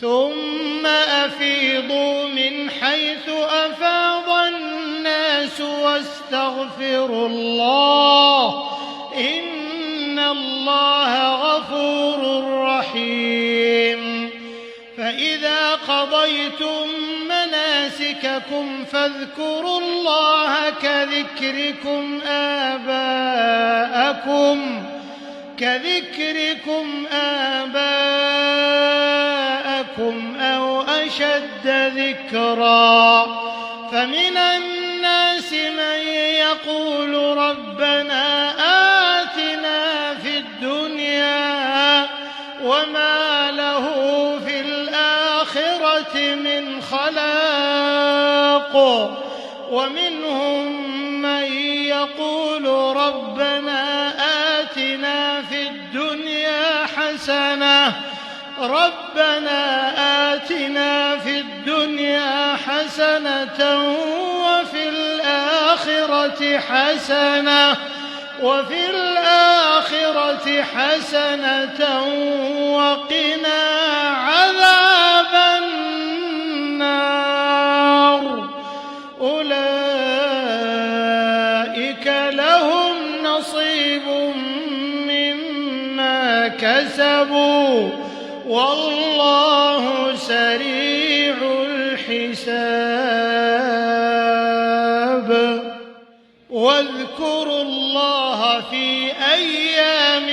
ثم أفيضوا من حيث أفاض الناس واستغفروا الله إن الله غفور رحيم فإذا قضيتم مناسككم فاذكروا الله كذكركم آباءكم أو أشد ذكرا فمن الناس من يقول ربنا آتنا في الدنيا وما له في الآخرة من خلاق ومنهم من يقول ربنا آتنا في الدنيا حسنة وفي الآخرة حسنة وقنا عذاب النار أولئك لهم نصيب مما كسبوا والله سريع الحساب واذكروا الله في أيام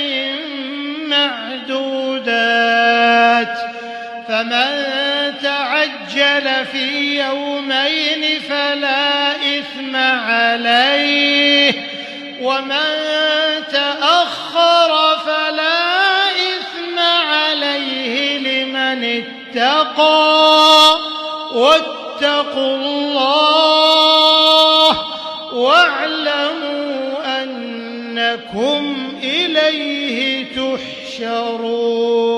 معدودات فمن تعجل في يومين فلا إثم عليه ومن تأخر فلا إثم عليه لمن اتقى واتقوا الله واعلموا أنكم إليه تحشرون.